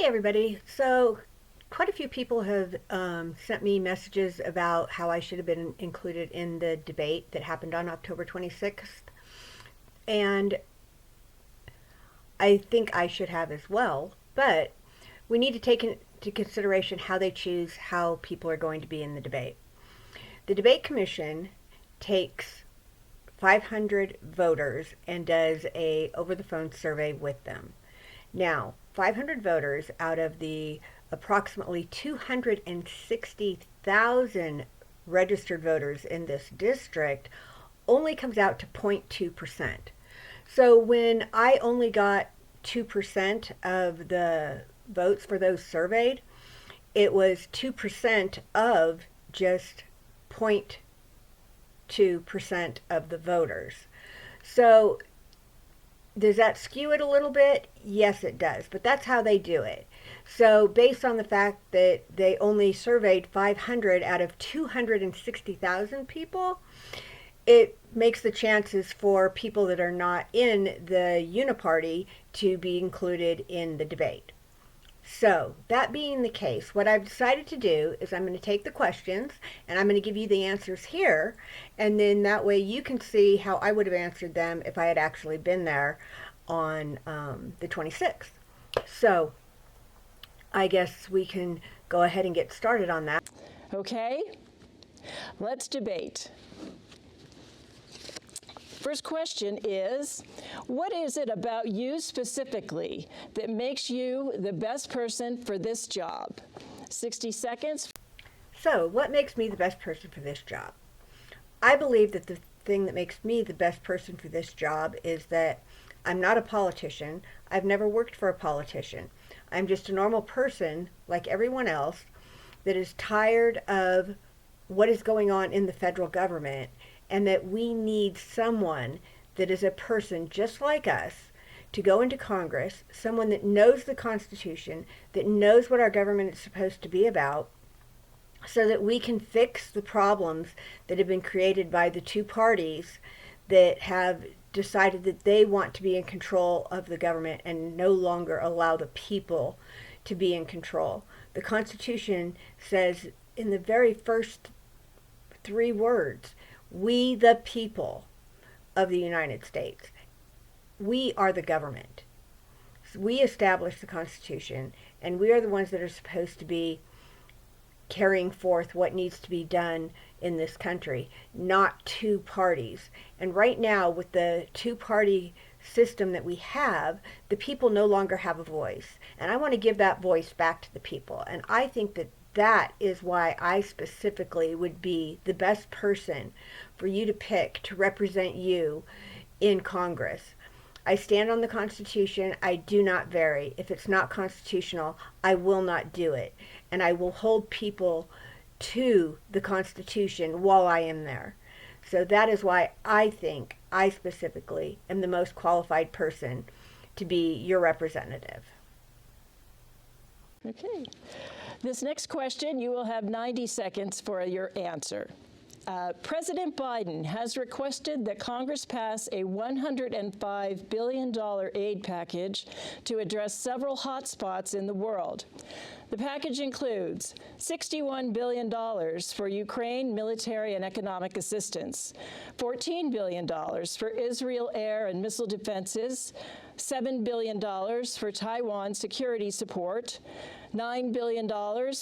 everybody. So, quite a few people have sent me messages about how I should have been included in the debate that happened on October 26th. And I think I should have as well. But we need to take into consideration how they choose how people are going to be in the debate. The debate commission takes 500 voters and does a over the phone survey with them. Now, 500 voters out of the approximately 260,000 registered voters in this district only comes out to 0.2%. So when I only got 2% of the votes for those surveyed, it was 2% of just 0.2% of the voters. So does that skew it a little bit? Yes, it does, but that's how they do it. So based on the fact that they only surveyed 500 out of 260,000 people, it makes the chances for people that are not in the uniparty to be included in the debate. So, that being the case, what I've decided to do is I'm going to take the questions and I'm going to give you the answers here, and then that way you can see how I would have answered them if I had actually been there on the 26th. So, I guess we can go ahead and get started on that. Okay, let's debate. First question is, what is it about you specifically that makes you the best person for this job? 60 seconds. So, what makes me the best person for this job? I believe that the thing that makes me the best person for this job is that I'm not a politician. I've never worked for a politician. I'm just a normal person like everyone else that is tired of what is going on in the federal government, and that we need someone that is a person just like us to go into Congress, someone that knows the Constitution, that knows what our government is supposed to be about, so that we can fix the problems that have been created by the two parties that have decided that they want to be in control of the government and no longer allow the people to be in control. The Constitution says in the very first 3 words, we the people of the United States. We are the government. We establish the Constitution, and we are the ones that are supposed to be carrying forth what needs to be done in this country, not two parties. And right now, with the two-party system that we have, the people no longer have a voice. And I want to give that voice back to the people. And I think that that is why I specifically would be the best person for you to pick to represent you in Congress. I stand on the Constitution. I do not vary. If it's not constitutional, I will not do it. And I will hold people to the Constitution while I am there. So that is why I think I specifically am the most qualified person to be your representative. Okay. This next question, you will have 90 seconds for your answer. President Biden has requested that Congress pass a $105 billion aid package to address several hotspots in the world. The package includes $61 billion for Ukraine military and economic assistance, $14 billion for Israel air and missile defenses, $7 billion for Taiwan security support, $9 billion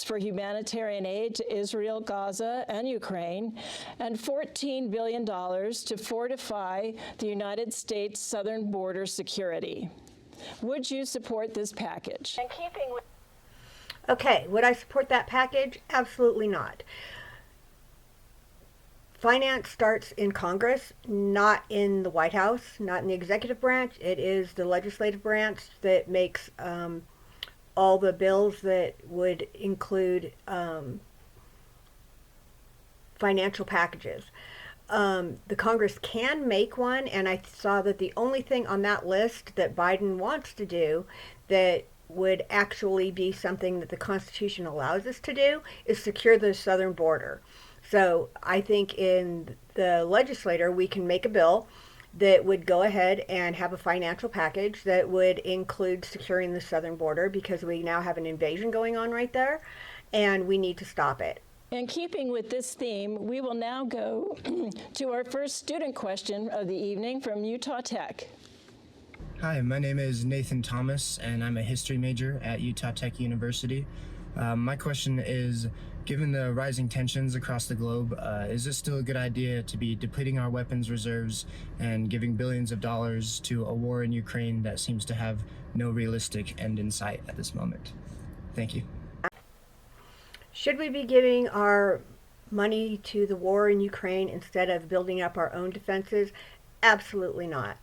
for humanitarian aid to Israel, Gaza, and Ukraine, and $14 billion to fortify the United States southern border security. Would you support this package? Okay, would I support that package? Absolutely not. Finance starts in Congress, not in the White House, not in the executive branch. It is the legislative branch that makes all the bills that would include financial packages. The Congress can make one, and I saw that the only thing on that list that Biden wants to do that would actually be something that the Constitution allows us to do is secure the southern border. So I think in the legislature we can make a bill that would go ahead and have a financial package that would include securing the southern border, because we now have an invasion going on right there and we need to stop it. In keeping with this theme, we will now go to our first student question of the evening from Utah Tech. Hi, my name is Nathan Thomas, and I'm a history major at Utah Tech University. My question is, given the rising tensions across the globe, is it still a good idea to be depleting our weapons reserves and giving billions of dollars to a war in Ukraine that seems to have no realistic end in sight at this moment? Thank you. Should we be giving our money to the war in Ukraine instead of building up our own defenses? Absolutely not.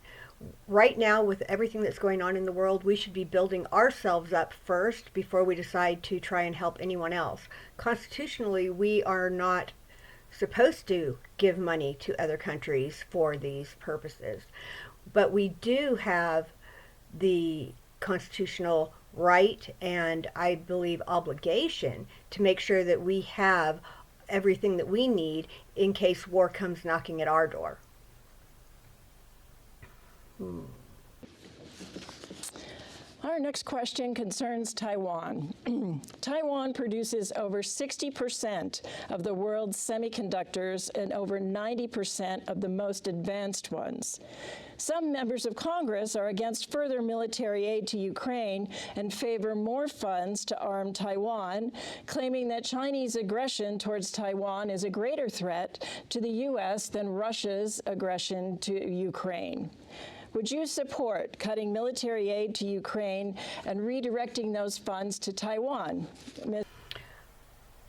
Right now, with everything that's going on in the world, we should be building ourselves up first before we decide to try and help anyone else. Constitutionally, we are not supposed to give money to other countries for these purposes. But we do have the constitutional right and, I believe, obligation to make sure that we have everything that we need in case war comes knocking at our door. Our next question concerns Taiwan. Taiwan produces over 60% of the world's semiconductors and over 90% of the most advanced ones. Some members of Congress are against further military aid to Ukraine and favor more funds to arm Taiwan, claiming that Chinese aggression towards Taiwan is a greater threat to the U.S. than Russia's aggression to Ukraine. Would you support cutting military aid to Ukraine and redirecting those funds to Taiwan?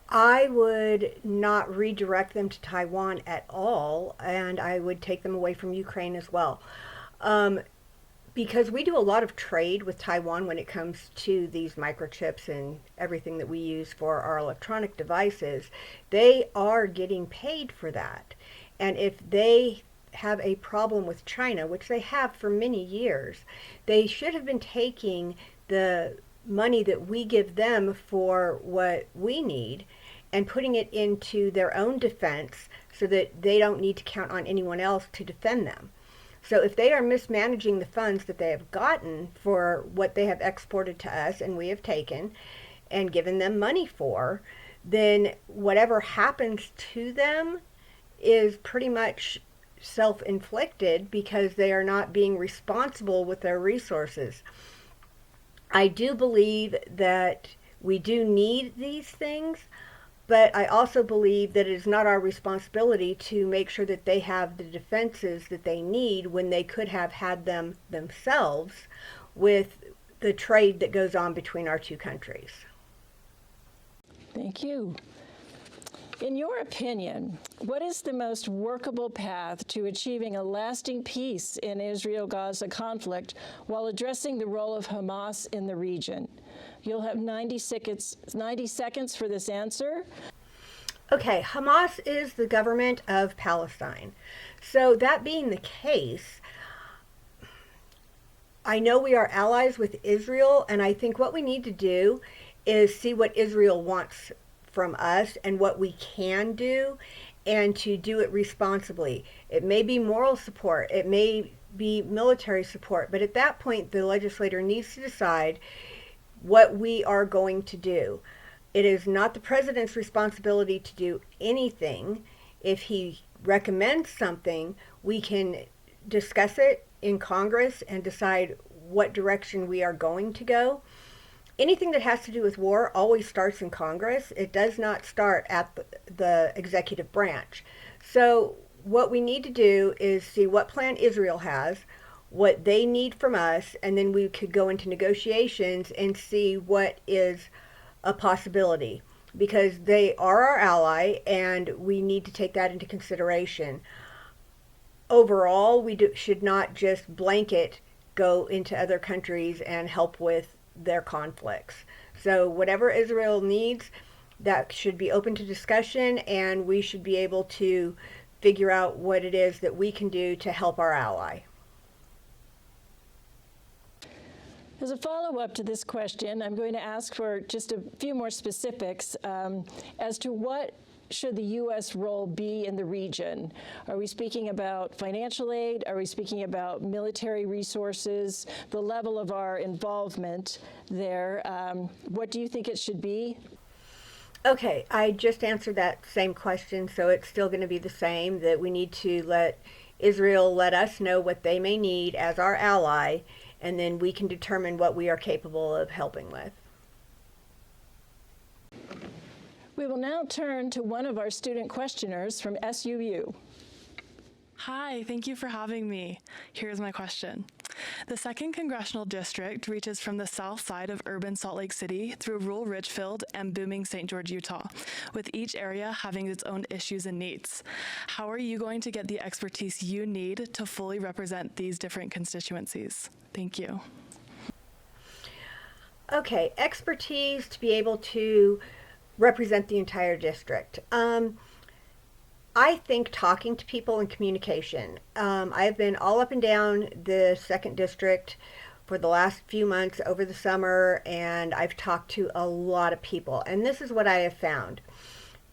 I would not redirect them to Taiwan at all, and I would take them away from Ukraine as well. Because we do a lot of trade with Taiwan when it comes to these microchips and everything that we use for our electronic devices. They are getting paid for that. And if they have a problem with China, which they have for many years, they should have been taking the money that we give them for what we need and putting it into their own defense so that they don't need to count on anyone else to defend them. So if they are mismanaging the funds that they have gotten for what they have exported to us and we have taken and given them money for, then whatever happens to them is pretty much self-inflicted because they are not being responsible with their resources. I do believe that we do need these things, but I also believe that it is not our responsibility to make sure that they have the defenses that they need when they could have had them themselves with the trade that goes on between our two countries. Thank you. In your opinion, what is the most workable path to achieving a lasting peace in Israel-Gaza conflict while addressing the role of Hamas in the region? You'll have 90 seconds for this answer. Okay, Hamas is the government of Palestine. So that being the case, I know we are allies with Israel, and I think what we need to do is see what Israel wants from us and what we can do, and to do it responsibly. It may be moral support, it may be military support, but at that point the legislator needs to decide what we are going to do. It is not the president's responsibility to do anything. If he recommends something, we can discuss it in Congress and decide what direction we are going to go. Anything that has to do with war always starts in Congress. It does not start at the executive branch. So what we need to do is see what plan Israel has, what they need from us, and then we could go into negotiations and see what is a possibility, because they are our ally and we need to take that into consideration. Overall, we should not just blanket go into other countries and help with their conflicts. So whatever Israel needs, that should be open to discussion, and we should be able to figure out what it is that we can do to help our ally. As a follow-up to this question, I'm going to ask for just a few more specifics as to what should the U.S. role be in the region? Are we speaking about financial aid? Are we speaking about military resources? The level of our involvement there? What do you think it should be? Okay, I just answered that same question, so it's still going to be the same, that we need to let Israel let us know what they may need as our ally, and then we can determine what we are capable of helping with. We will now turn to one of our student questioners from SUU. Hi, thank you for having me. Here's my question. The 2nd Congressional District reaches from the south side of urban Salt Lake City through rural Ridgefield and booming St. George, Utah, with each area having its own issues and needs. How are you going to get the expertise you need to fully represent these different constituencies? Thank you. Okay, expertise to be able to represent the entire district. I think talking to people and communication. I've been all up and down the 2nd District for the last few months over the summer, and I've talked to a lot of people. And this is what I have found.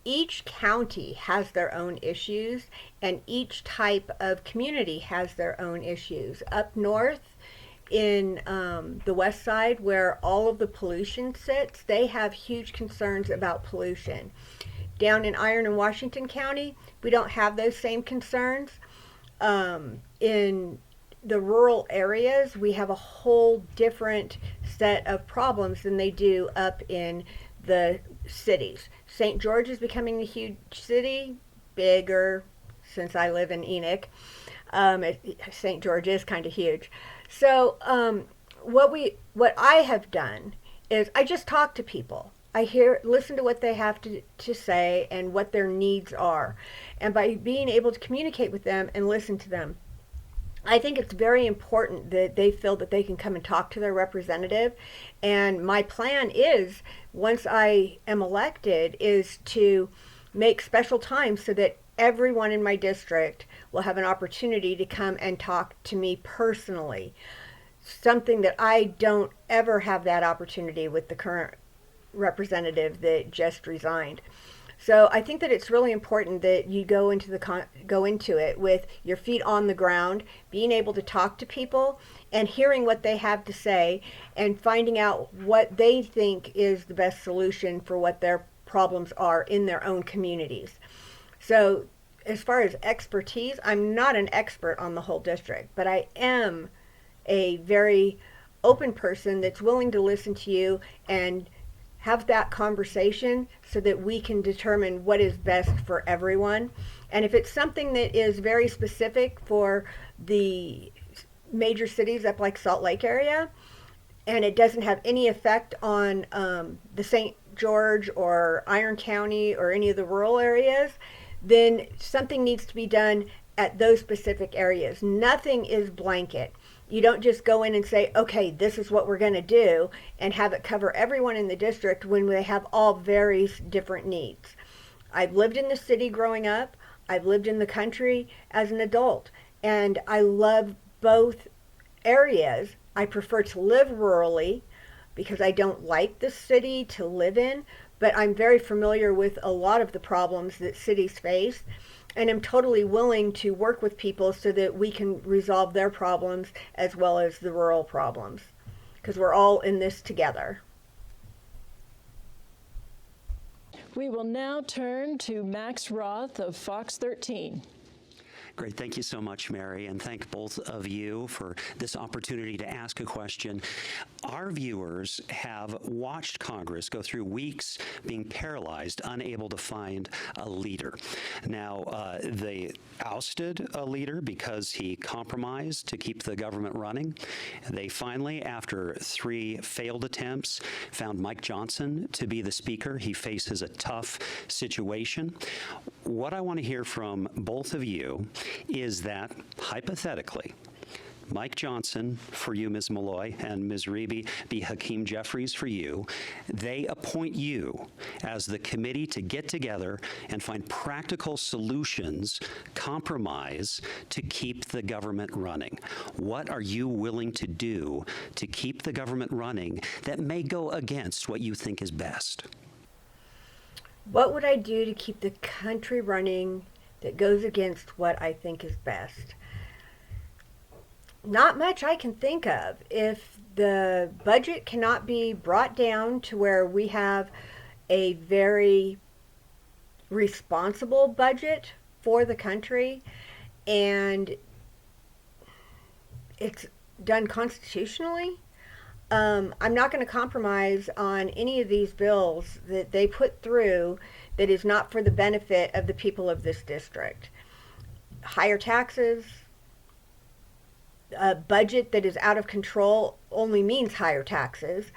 Each county has their own issues, and each type of community has their own issues. Up north, in the west side, where all of the pollution sits, they have huge concerns about pollution. Down in Iron and Washington County, we don't have those same concerns. In the rural areas, we have a whole different set of problems than they do up in the cities. St. George is becoming a huge city, bigger since I live in Enoch. St. George is kind of huge. So what I have done is I just talk to people. I listen to what they have to say and what their needs are. And by being able to communicate with them and listen to them, I think it's very important that they feel that they can come and talk to their representative. And my plan is, once I am elected, is to make special time so that everyone in my district will have an opportunity to come and talk to me personally. Something that I don't ever have that opportunity with the current representative that just resigned. So I think that it's really important that you go into it with your feet on the ground, being able to talk to people and hearing what they have to say and finding out what they think is the best solution for what their problems are in their own communities. So as far as expertise, I'm not an expert on the whole district, but I am a very open person that's willing to listen to you and have that conversation so that we can determine what is best for everyone. And if it's something that is very specific for the major cities up like Salt Lake area, and it doesn't have any effect on the St. George or Iron County or any of the rural areas, then something needs to be done at those specific areas. Nothing is blanket. You don't just go in and say, okay, this is what we're going to do, and have it cover everyone in the district when they have all very different needs. I've lived in the city growing up. I've lived in the country as an adult, and I love both areas. I prefer to live rurally because I don't like the city to live in, but I'm very familiar with a lot of the problems that cities face. And I'm totally willing to work with people so that we can resolve their problems as well as the rural problems, because we're all in this together. We will now turn to Max Roth of Fox 13. Great. Thank you so much, Mary, and thank both of you for this opportunity to ask a question. Our viewers have watched Congress go through weeks being paralyzed, unable to find a leader. Now, they ousted a leader because he compromised to keep the government running. They finally, after 3 failed attempts, found Mike Johnson to be the speaker. He faces a tough situation. What I want to hear from both of you is that, hypothetically, Mike Johnson for you, Ms. Malloy, and Ms. Reeby, be Hakeem Jeffries for you. They appoint you as the committee to get together and find practical solutions, compromise, to keep the government running. What are you willing to do to keep the government running that may go against what you think is best? What would I do to keep the country running that goes against what I think is best? Not much I can think of. If the budget cannot be brought down to where we have a very responsible budget for the country and it's done constitutionally, I'm not going to compromise on any of these bills that they put through that is not for the benefit of the people of this district. Higher taxes, a budget that is out of control only means higher taxes.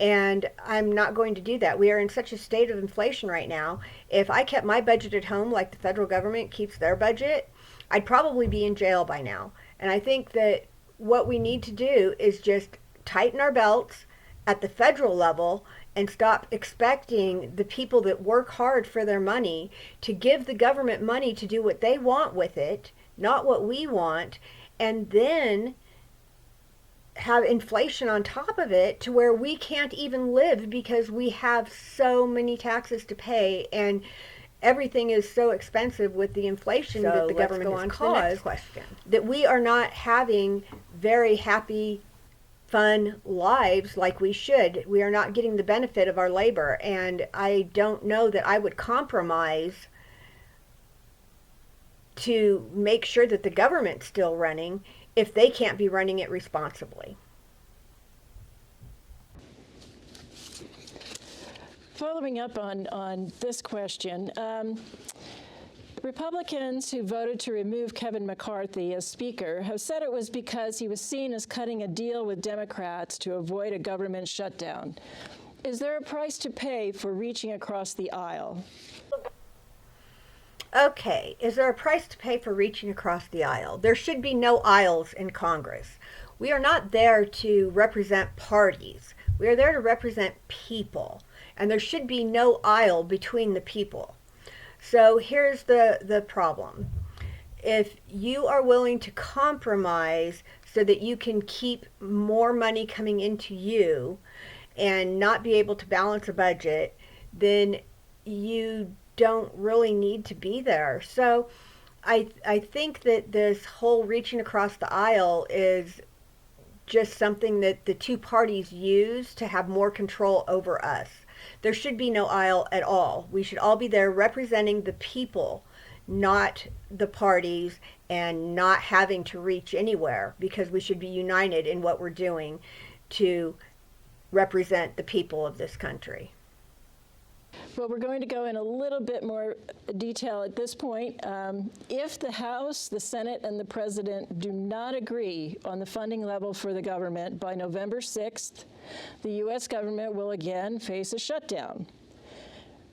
And I'm not going to do that. We are in such a state of inflation right now. If I kept my budget at home like the federal government keeps their budget, I'd probably be in jail by now. And I think that what we need to do is just tighten our belts at the federal level and stop expecting the people that work hard for their money to give the government money to do what they want with it, not what we want, and then have inflation on top of it to where we can't even live because we have so many taxes to pay and everything is so expensive with the inflation that the government has caused that we are not having very happy, fun lives like we should. We are not getting the benefit of our labor, and I don't know that I would compromise to make sure that the government's still running if they can't be running it responsibly. Following up on this question, Republicans who voted to remove Kevin McCarthy as Speaker have said it was because he was seen as cutting a deal with Democrats to avoid a government shutdown. Is there a price to pay for reaching across the aisle? Okay, is there a price to pay for reaching across the aisle? There should be no aisles in Congress. We are not there to represent parties. We are there to represent people. And there should be no aisle between the people. So here's the problem. If you are willing to compromise so that you can keep more money coming into you and not be able to balance a budget, then you don't really need to be there. So I think that this whole reaching across the aisle is just something that the two parties use to have more control over us. There should be no aisle at all. We should all be there representing the people, not the parties, and not having to reach anywhere, because we should be united in what we're doing to represent the people of this country. Well, we're going to go in a little bit more detail at this point. If the House, the Senate, and the President do not agree on the funding level for the government by November 6th, the U.S. government will again face a shutdown.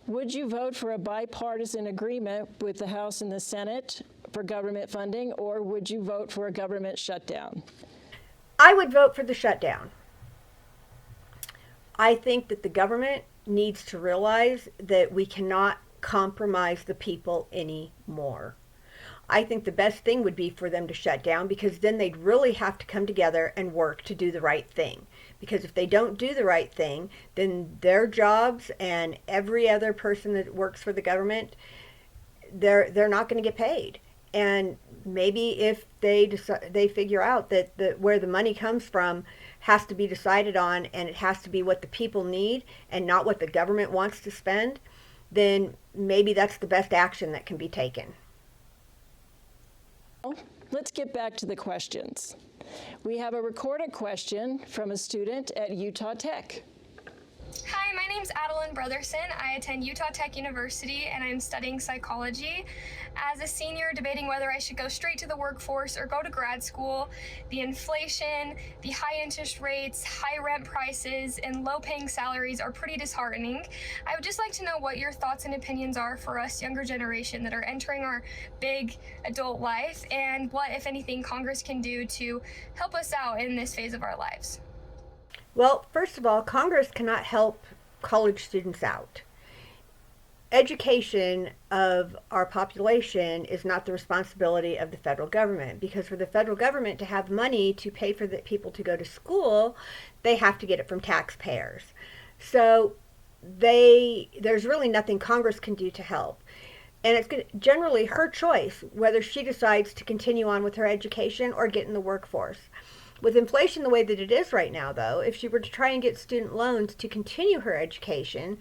Would you vote for a bipartisan agreement with the House and the Senate for government funding, or would you vote for a government shutdown? I would vote for the shutdown. I think that the government needs to realize that we cannot compromise the people anymore. I think the best thing would be for them to shut down, because then they'd really have to come together and work to do the right thing. Because if they don't do the right thing, then their jobs and every other person that works for the government, they're not going to get paid. And maybe if they figure out that where the money comes from has to be decided on, and it has to be what the people need and not what the government wants to spend, then maybe that's the best action that can be taken. Let's get back to the questions. We have a recorded question from a student at Utah Tech. Hi, my name's Adeline Brotherson. I attend Utah Tech University and I'm studying psychology. As a senior, debating whether I should go straight to the workforce or go to grad school, the inflation, the high interest rates, high rent prices, and low paying salaries are pretty disheartening. I would just like to know what your thoughts and opinions are for us younger generation that are entering our big adult life, and what, if anything, Congress can do to help us out in this phase of our lives. Well, first of all, Congress cannot help college students out. Education of our population is not the responsibility of the federal government, because for the federal government to have money to pay for the people to go to school, they have to get it from taxpayers. So there's really nothing Congress can do to help. And it's generally her choice whether she decides to continue on with her education or get in the workforce. With inflation the way that it is right now, though, if she were to try and get student loans to continue her education,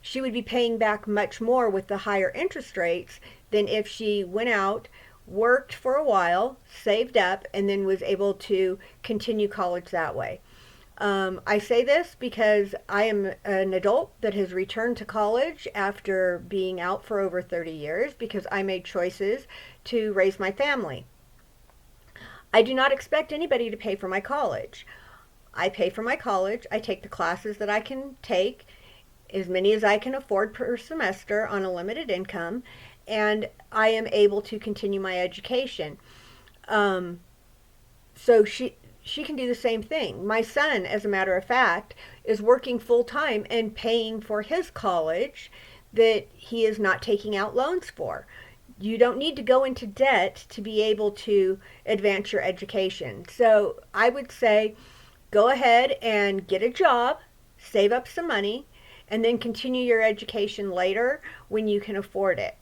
she would be paying back much more with the higher interest rates than if she went out, worked for a while, saved up, and then was able to continue college that way. I say this because I am an adult that has returned to college after being out for over 30 years because I made choices to raise my family. I do not expect anybody to pay for my college. I pay for my college. I take the classes that I can take, as many as I can afford per semester on a limited income, and I am able to continue my education. So she can do the same thing. My son, as a matter of fact, is working full time and paying for his college that he is not taking out loans for. You don't need to go into debt to be able to advance your education. So I would say go ahead and get a job, save up some money, and then continue your education later when you can afford it.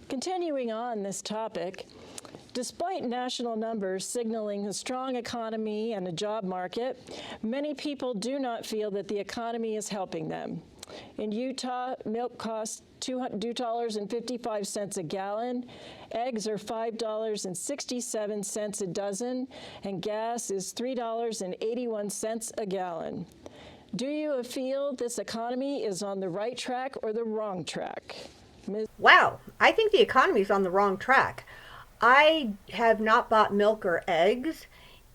Continuing on this topic, despite national numbers signaling a strong economy and a job market, many people do not feel that the economy is helping them. In Utah, milk costs $2.55 a gallon, eggs are $5.67 a dozen, and gas is $3.81 a gallon. Do you feel this economy is on the right track or the wrong track? Wow, I think the economy is on the wrong track. I have not bought milk or eggs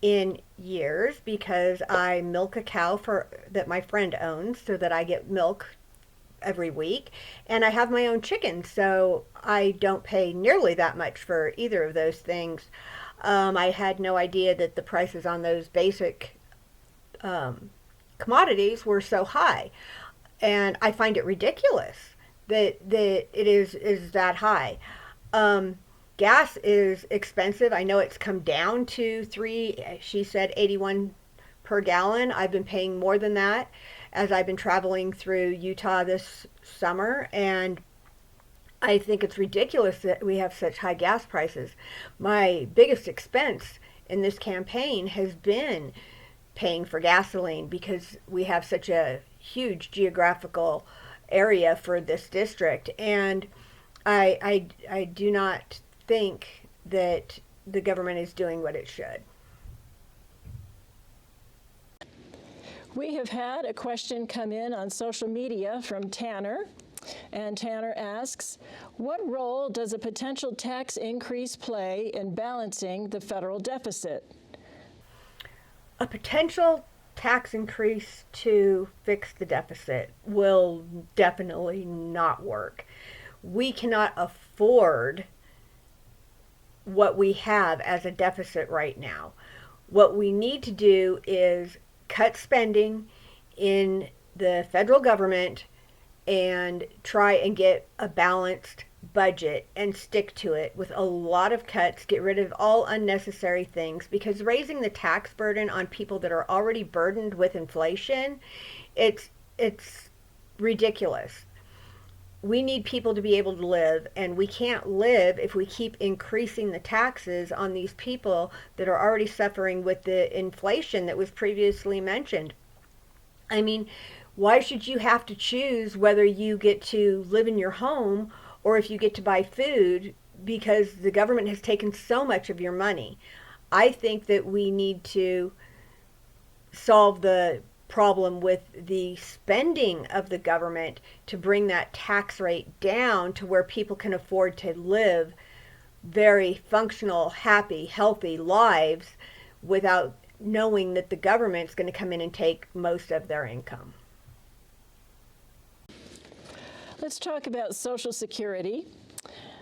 in years because I milk a cow that my friend owns so that I get milk every week, and I have my own chickens, so I don't pay nearly that much for either of those things. I had no idea that the prices on those basic commodities were so high, and I find it ridiculous that it is that high. Gas is expensive. I know it's come down to she said 81 per gallon. I've been paying more than that as I've been traveling through Utah this summer, and I think it's ridiculous that we have such high gas prices. My biggest expense in this campaign has been paying for gasoline because we have such a huge geographical area for this district, and I do not think that the government is doing what it should. We have had a question come in on social media from Tanner, and Tanner asks, what role does a potential tax increase play in balancing the federal deficit? A potential tax increase to fix the deficit will definitely not work. We cannot afford what we have as a deficit right now. What we need to do is cut spending in the federal government and try and get a balanced budget and stick to it with a lot of cuts, get rid of all unnecessary things, because raising the tax burden on people that are already burdened with inflation, it's ridiculous. We need people to be able to live, and we can't live if we keep increasing the taxes on these people that are already suffering with the inflation that was previously mentioned. I mean, why should you have to choose whether you get to live in your home or if you get to buy food because the government has taken so much of your money? I think that we need to solve the problem with the spending of the government to bring that tax rate down to where people can afford to live very functional, happy, healthy lives without knowing that the government's going to come in and take most of their income. Let's talk about Social Security.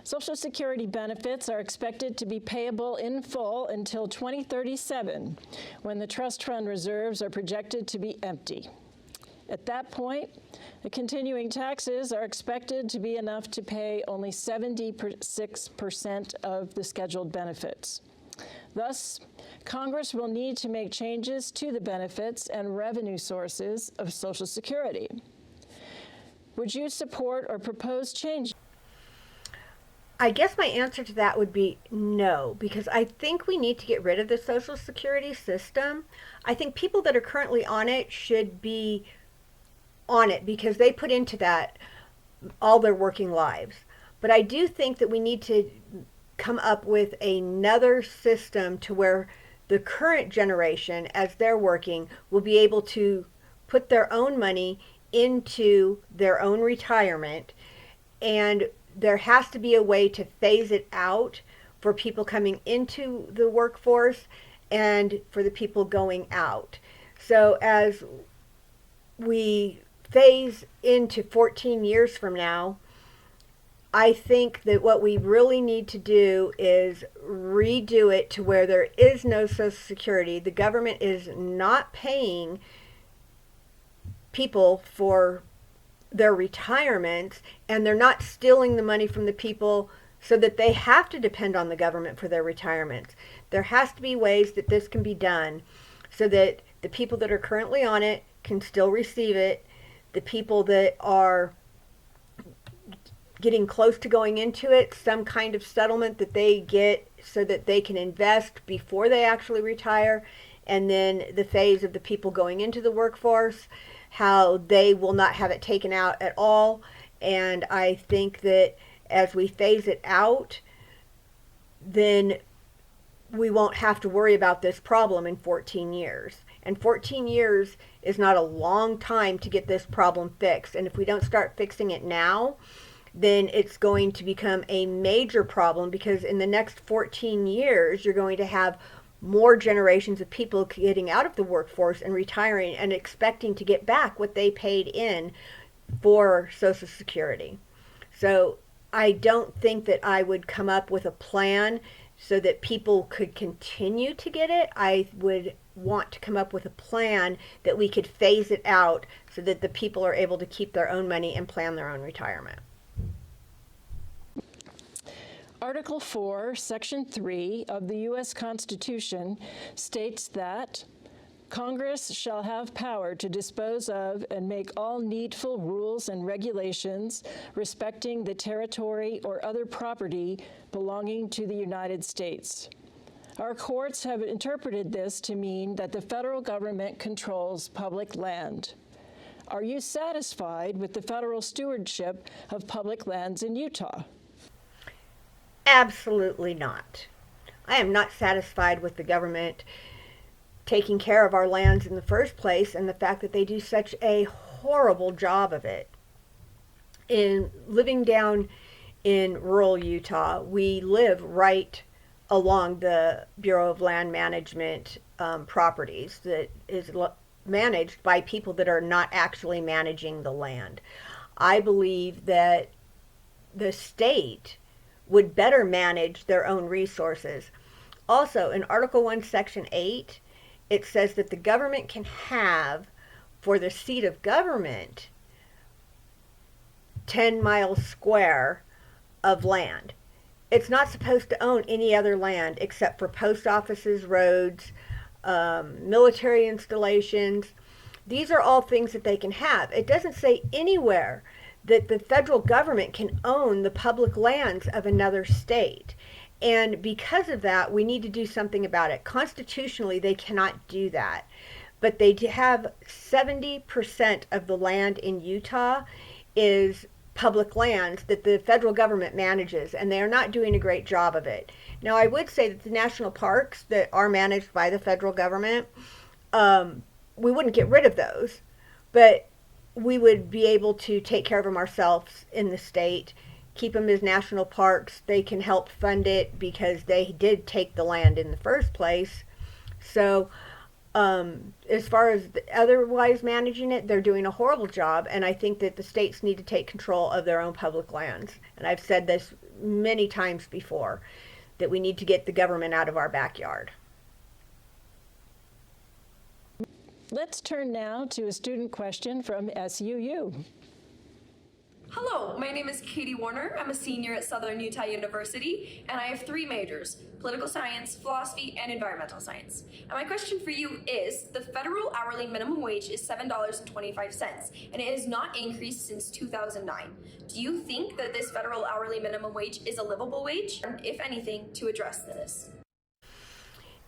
Social Security benefits are expected to be payable in full until 2037, when the trust fund reserves are projected to be empty. At that point, the continuing taxes are expected to be enough to pay only 76% of the scheduled benefits. Thus, Congress will need to make changes to the benefits and revenue sources of Social Security. Would you support or propose changes? I guess my answer to that would be no, because I think we need to get rid of the Social Security system. I think people that are currently on it should be on it because they put into that all their working lives. But I do think that we need to come up with another system to where the current generation, as they're working, will be able to put their own money into their own retirement. And there has to be a way to phase it out for people coming into the workforce and for the people going out. So as we phase into 14 years from now, I think that what we really need to do is redo it to where there is no Social Security. The government is not paying people for their retirements, and they're not stealing the money from the people so that they have to depend on the government for their retirements. There has to be ways that this can be done so that the people that are currently on it can still receive it. The people that are getting close to going into it, some kind of settlement that they get so that they can invest before they actually retire, and then the phase of the people going into the workforce, how they will not have it taken out at all. And I think that as we phase it out, then we won't have to worry about this problem in 14 years. And 14 years is not a long time to get this problem fixed. And if we don't start fixing it now, then it's going to become a major problem, because in the next 14 years, you're going to have more generations of people getting out of the workforce and retiring and expecting to get back what they paid in for Social Security. So I don't think that I would come up with a plan so that people could continue to get it. I would want to come up with a plan that we could phase it out so that the people are able to keep their own money and plan their own retirement. Article 4, Section 3 of the U.S. Constitution states that Congress shall have power to dispose of and make all needful rules and regulations respecting the territory or other property belonging to the United States. Our courts have interpreted this to mean that the federal government controls public land. Are you satisfied with the federal stewardship of public lands in Utah? Absolutely not. I am not satisfied with the government taking care of our lands in the first place, and the fact that they do such a horrible job of it. In living down in rural Utah, we live right along the Bureau of Land Management properties that is managed by people that are not actually managing the land. I believe that the state would better manage their own resources. Also, in Article 1, Section 8, it says that the government can have, for the seat of government, 10 miles square of land. It's not supposed to own any other land except for post offices, roads, military installations. These are all things that they can have. It doesn't say anywhere that the federal government can own the public lands of another state. And because of that, we need to do something about it. Constitutionally, they cannot do that. But they have 70% of the land in Utah is public lands that the federal government manages, and they are not doing a great job of it. Now, I would say that the national parks that are managed by the federal government, we wouldn't get rid of those, but we would be able to take care of them ourselves in the state, keep them as national parks. They can help fund it because they did take the land in the first place. So as far as otherwise managing it, they're doing a horrible job, and I think that the states need to take control of their own public lands. And I've said this many times before, that we need to get the government out of our backyard. Let's turn now to a student question from SUU. Hello, my name is Katie Warner. I'm a senior at Southern Utah University, and I have 3 majors: political science, philosophy, and environmental science. And my question for you is, the federal hourly minimum wage is $7.25, and it has not increased since 2009. Do you think that this federal hourly minimum wage is a livable wage? And if anything, to address this.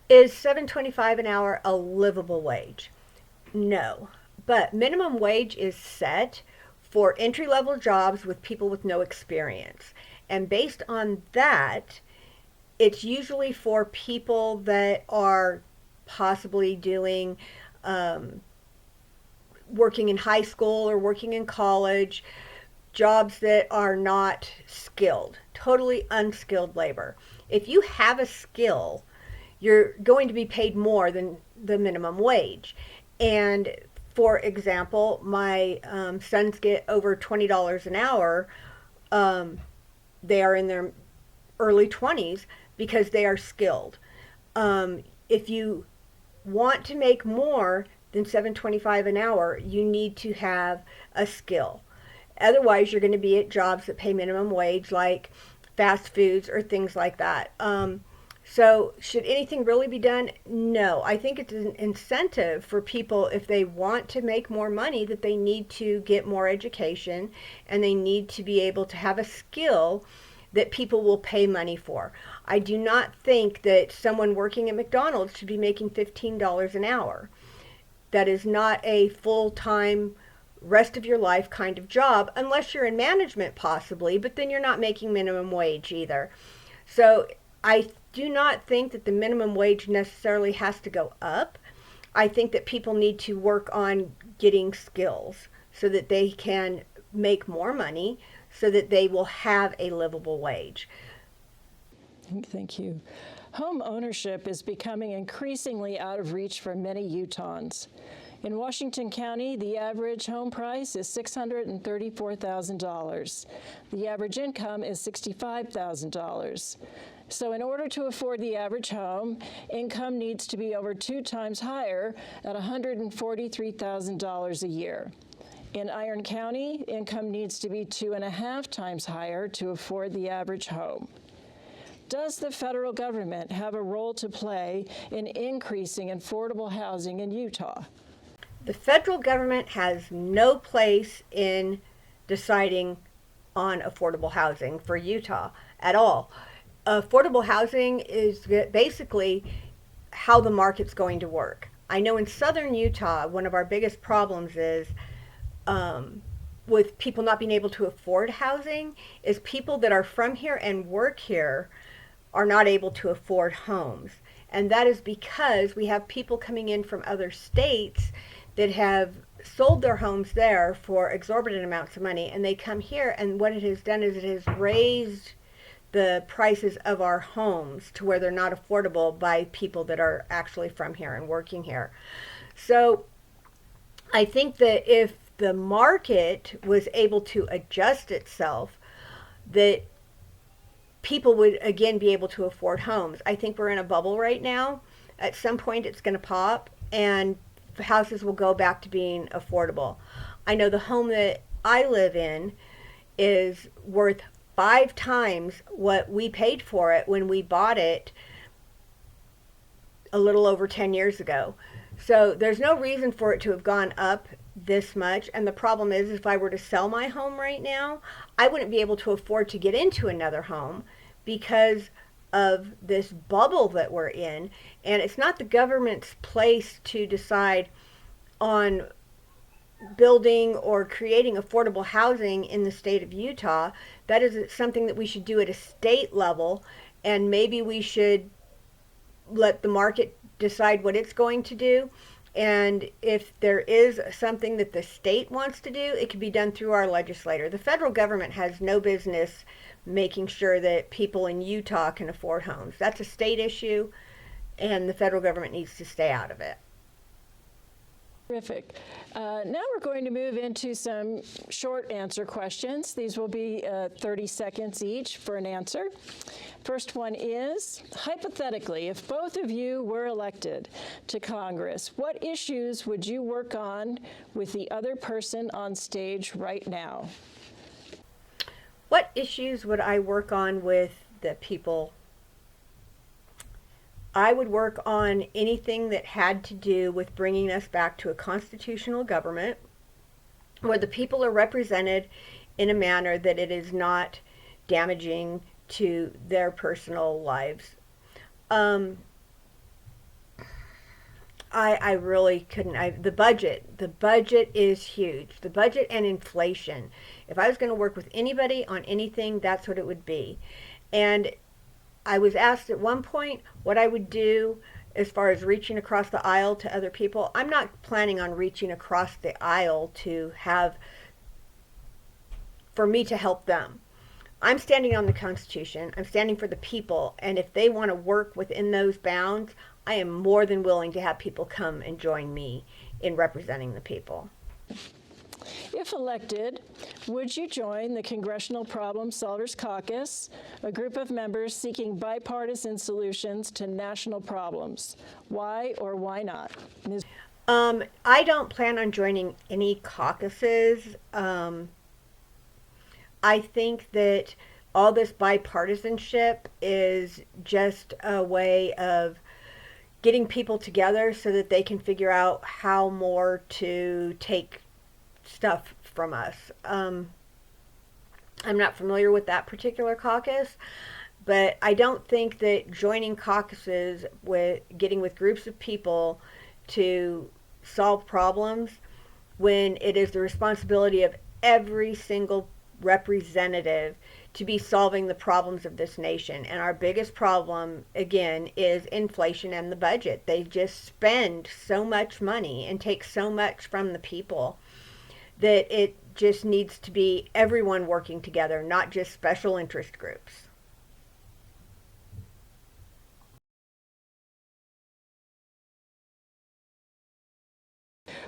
Is $7.25 an hour a livable wage? No. But minimum wage is set for entry-level jobs with people with no experience. And based on that, it's usually for people that are possibly doing working in high school or working in college, jobs that are not skilled, totally unskilled labor. If you have a skill, you're going to be paid more than the minimum wage. And for example, my sons get over $20 an hour. They are in their early 20s because they are skilled. If you want to make more than $7.25 an hour, you need to have a skill. Otherwise, you're going to be at jobs that pay minimum wage, like fast foods or things like that. So should anything really be done? No. I think it's an incentive for people, if they want to make more money, that they need to get more education and they need to be able to have a skill that people will pay money for. I do not think that someone working at McDonald's should be making $15 an hour. That is not a full-time, rest of your life kind of job, unless you're in management possibly, but then you're not making minimum wage either. So I do not think that the minimum wage necessarily has to go up. I think that people need to work on getting skills so that they can make more money, so that they will have a livable wage. Thank you. Home ownership is becoming increasingly out of reach for many Utahns. In Washington County, the average home price is $634,000. The average income is $65,000. So in order to afford the average home, income needs to be over 2 times higher at $143,000 a year. In Iron County, income needs to be 2.5 times higher to afford the average home. Does the federal government have a role to play in increasing affordable housing in Utah? The federal government has no place in deciding on affordable housing for Utah at all. Affordable housing is basically how the market's going to work. I know in southern Utah, one of our biggest problems is with people not being able to afford housing is people that are from here and work here are not able to afford homes. And that is because we have people coming in from other states that have sold their homes there for exorbitant amounts of money, and they come here, and what it has done is it has raised the prices of our homes to where they're not affordable by people that are actually from here and working here. So I think that if the market was able to adjust itself, that people would again be able to afford homes. I think we're in a bubble right now. At some point it's going to pop and houses will go back to being affordable. I know the home that I live in is worth 5 times what we paid for it when we bought it a little over 10 years ago. So there's no reason for it to have gone up this much. And the problem is, if I were to sell my home right now, I wouldn't be able to afford to get into another home because of this bubble that we're in. And it's not the government's place to decide on building or creating affordable housing in the state of Utah. That is something that we should do at a state level, and maybe we should let the market decide what it's going to do. And if there is something that the state wants to do, it can be done through our legislator. The federal government has no business making sure that people in Utah can afford homes. That's a state issue, and the federal government needs to stay out of it. Terrific. Now we're going to move into some short answer questions. These will be 30 seconds each for an answer. First one is, hypothetically, if both of you were elected to Congress, what issues would you work on with the other person on stage right now? What issues would I work on with the people? I would work on anything that had to do with bringing us back to a constitutional government where the people are represented in a manner that it is not damaging to their personal lives. Um, I really couldn't. The budget is huge. The budget and inflation. If I was going to work with anybody on anything, that's what it would be. And I was asked at one point what I would do as far as reaching across the aisle to other people. I'm not planning on reaching across the aisle for me to help them. I'm standing on the Constitution. I'm standing for the people. And if they want to work within those bounds, I am more than willing to have people come and join me in representing the people. If elected, would you join the Congressional Problem Solvers Caucus, a group of members seeking bipartisan solutions to national problems? Why or why not? I don't plan on joining any caucuses. I think that all this bipartisanship is just a way of getting people together so that they can figure out how more to take stuff from us. I'm not familiar with that particular caucus, but I don't think that joining caucuses with getting with groups of people to solve problems when it is the responsibility of every single representative to be solving the problems of this nation. And our biggest problem, again, is inflation and the budget. They just spend so much money and take so much from the people that it just needs to be everyone working together, not just special interest groups.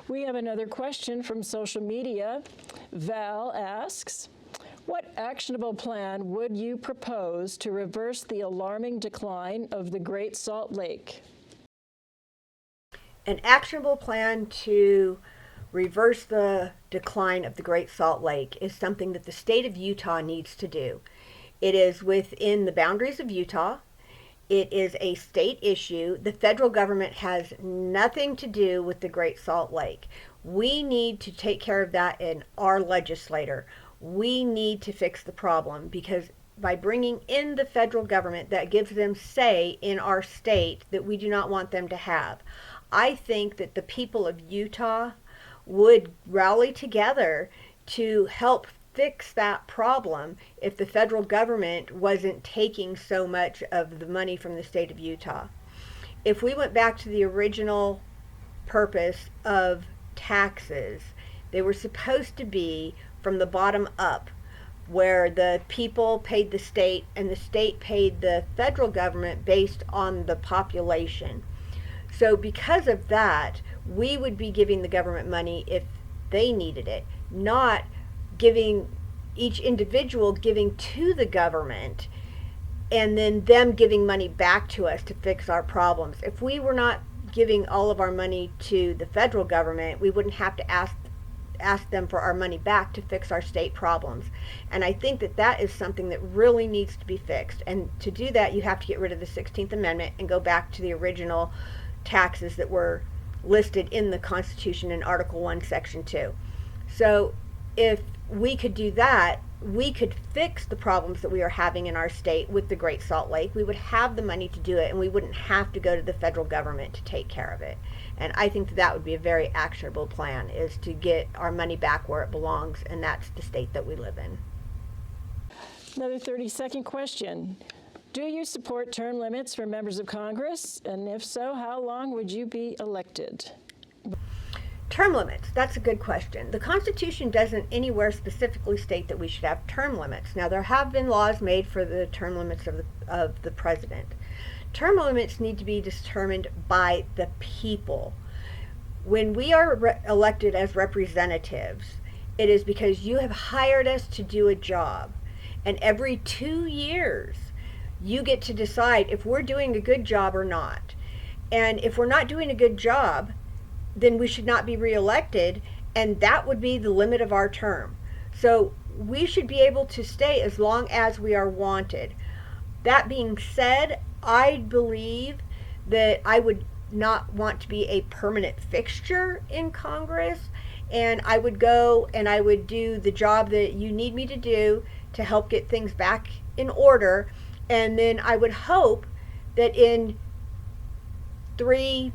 We have another question from social media. Val asks, what actionable plan would you propose to reverse the alarming decline of the Great Salt Lake? An actionable plan to reverse the decline of the Great Salt Lake is something that the state of Utah needs to do. It is within the boundaries of Utah. It is a state issue. The federal government has nothing to do with the Great Salt Lake. We need to take care of that in our legislature. We need to fix the problem because by bringing in the federal government, that gives them say in our state that we do not want them to have. I think that the people of Utah would rally together to help fix that problem if the federal government wasn't taking so much of the money from the state of Utah. If we went back to the original purpose of taxes, they were supposed to be from the bottom up, where the people paid the state and the state paid the federal government based on the population. So because of that, we would be giving the government money if they needed it, not giving each individual giving to the government and then them giving money back to us to fix our problems. If we were not giving all of our money to the federal government, we wouldn't have to ask them for our money back to fix our state problems. And I think that that is something that really needs to be fixed. And to do that, you have to get rid of the 16th Amendment and go back to the original taxes that were listed in the Constitution in Article 1, Section 2. So if we could do that, we could fix the problems that we are having in our state with the Great Salt Lake. We would have the money to do it, and we wouldn't have to go to the federal government to take care of it. And I think that would be a very actionable plan, is to get our money back where it belongs, and that's the state that we live in. Another 30-second question. Do you support term limits for members of Congress? And if so, how long would you be elected? Term limits, that's a good question. The Constitution doesn't anywhere specifically state that we should have term limits. Now, there have been laws made for the term limits of the president. Term limits need to be determined by the people. When we are elected as representatives, it is because you have hired us to do a job. And every 2 years, you get to decide if we're doing a good job or not. And if we're not doing a good job, then we should not be reelected, and that would be the limit of our term. So we should be able to stay as long as we are wanted. That being said, I believe that I would not want to be a permanent fixture in Congress, and I would go and I would do the job that you need me to do to help get things back in order, and then I would hope that in 3,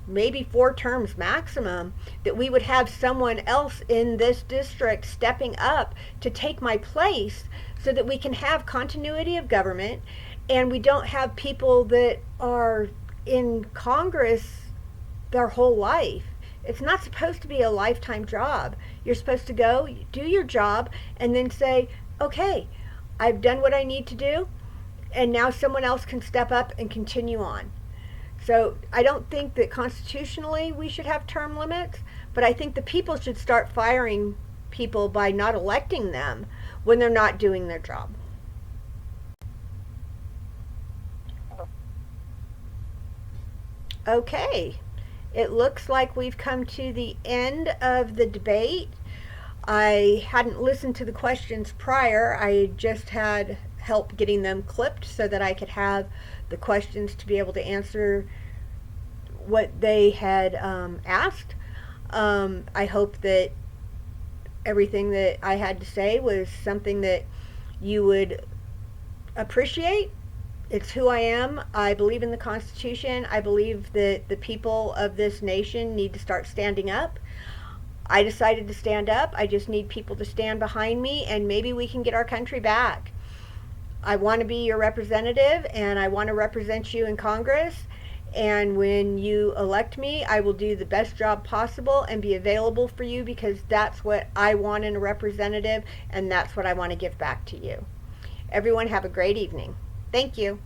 maybe 4 terms maximum, that we would have someone else in this district stepping up to take my place so that we can have continuity of government and we don't have people that are in Congress their whole life. It's not supposed to be a lifetime job. You're supposed to go, do your job, and then say, okay, I've done what I need to do, and now someone else can step up and continue on. So I don't think that constitutionally we should have term limits, but I think the people should start firing people by not electing them when they're not doing their job. Okay, it looks like we've come to the end of the debate. I hadn't listened to the questions prior. I just had help getting them clipped so that I could have the questions to be able to answer what they had asked. I hope that everything that I had to say was something that you would appreciate. It's who I am. I believe in the Constitution. I believe that the people of this nation need to start standing up. I decided to stand up. I just need people to stand behind me, and maybe we can get our country back. I want to be your representative, and I want to represent you in Congress. And when you elect me, I will do the best job possible and be available for you, because that's what I want in a representative, and that's what I want to give back to you. Everyone have a great evening. Thank you.